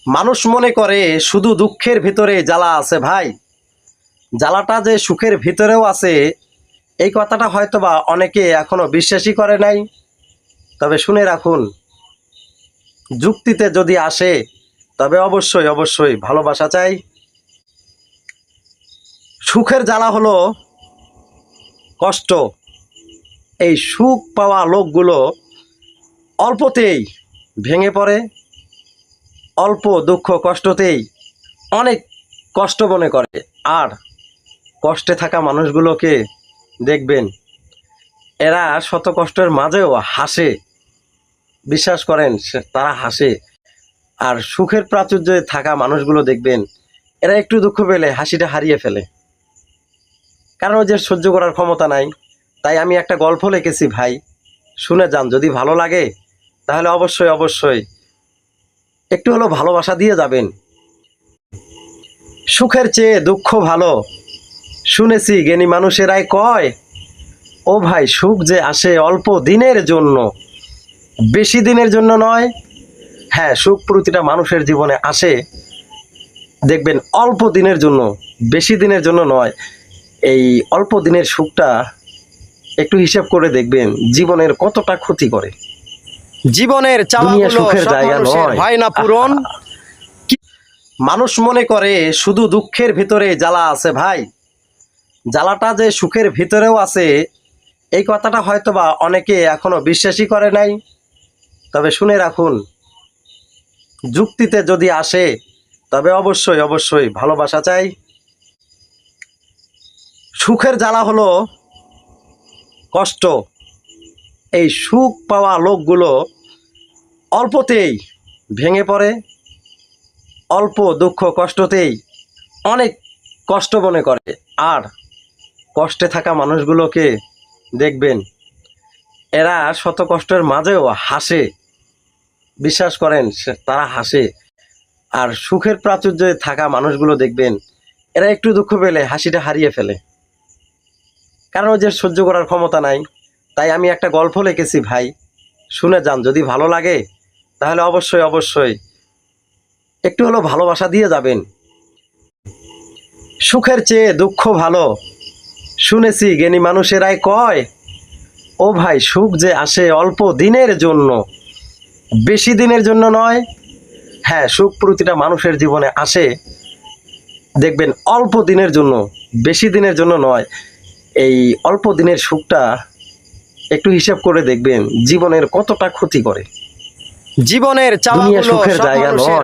মানুষ মনে করে শুধু দুঃখের ভিতরে জ্বালা আছে ভাই, জ্বালাটা যে সুখের ভিতরেও আছে এই কথাটা হয়তোবা অনেকে এখনো বিশ্বাসই করে নাই। তবে শুনে রাখুন, যুক্তিতে যদি আসে তবে অবশ্যই অবশ্যই ভালোবাসা চাই। সুখের জ্বালা হলো কষ্ট। এই সুখ পাওয়া লোকগুলো অল্পতেই ভেঙে পড়ে, অল্প দুঃখ কষ্টতেই অনেক কষ্ট মনে করে। আর কষ্টে থাকা মানুষগুলোকে দেখবেন, এরা শত কষ্টের মাঝেও হাসে। বিশ্বাস করেন, তারা হাসে। আর সুখের প্রাচুর্যে থাকা মানুষগুলো দেখবেন, এরা একটু দুঃখ পেলে হাসিটা হারিয়ে ফেলে, কারণ ওদের সহ্য করার ক্ষমতা নাই। তাই আমি একটা গল্প লিখেছি ভাই, শুনে যান। যদি ভালো লাগে তাহলে অবশ্যই অবশ্যই একটু হলেও ভালোবাসা দিয়ে যাবেন। সুখের চেয়ে দুঃখ ভালো, শুনেছি জ্ঞানী মানুষেরাই কয়। ও ভাই, সুখ যে আসে অল্প দিনের জন্য, বেশি দিনের জন্য নয়। হ্যাঁ, সুখ প্রতিটা মানুষের জীবনে আসে, দেখবেন অল্প দিনের জন্য, বেশি দিনের জন্য নয়। এই অল্প দিনের সুখটা একটু হিসাব করে দেখবেন জীবনের কতটা ক্ষতি করে। জীবনের চাওয়াগুলো সুখের জায়গা নয়, হয় না পূরণ। মানুষ মনে করে শুধু দুঃখের ভিতরে জ্বালা আছে ভাই, জ্বালাটা যে সুখের ভিতরেও আছে এই কথাটা হয়তোবা অনেকে এখনো বিশ্বাসই করে নাই। তবে শুনে রাখুন, যুক্তিতে যদি আসে তবে অবশ্যই অবশ্যই ভালোবাসা চাই। সুখের জ্বালা হলো কষ্ট। এই সুখ পাওয়া লোকগুলো অল্পতেই ভেঙে পড়ে, অল্প দুঃখ কষ্টতেই অনেক কষ্ট মনে করে। আর কষ্টে থাকা মানুষগুলোকে দেখবেন, এরা শত কষ্টের মাঝেও হাসে। বিশ্বাস করেন, তারা হাসে। আর সুখের প্রাচুর্যে থাকা মানুষগুলো দেখবেন, এরা একটু দুঃখ পেলে হাসিটা হারিয়ে ফেলে, কারণ ওদের সহ্য করার ক্ষমতা নাই। তাই আমি একটা গল্প লিখেছি ভাই, শুনে যান। যদি ভালো লাগে তাহলে অবশ্যই অবশ্যই একটু হলেও ভালোবাসা দিয়ে যাবেন। সুখের চেয়ে দুঃখ ভালো, শুনেছি জ্ঞানী মানুষেরাই কয়। ও ভাই, সুখ যে আসে অল্প দিনের জন্য, বেশি দিনের জন্য নয়। হ্যাঁ, সুখ প্রতিটা মানুষের জীবনে আসে, দেখবেন অল্প দিনের জন্য, বেশি দিনের জন্য নয়। এই অল্প দিনের সুখটা একটু হিসাব করে দেখবেন জীবনের কতটা ক্ষতি করে। জীবনের চাওয়াগুলো সুখের জায়গা নয়।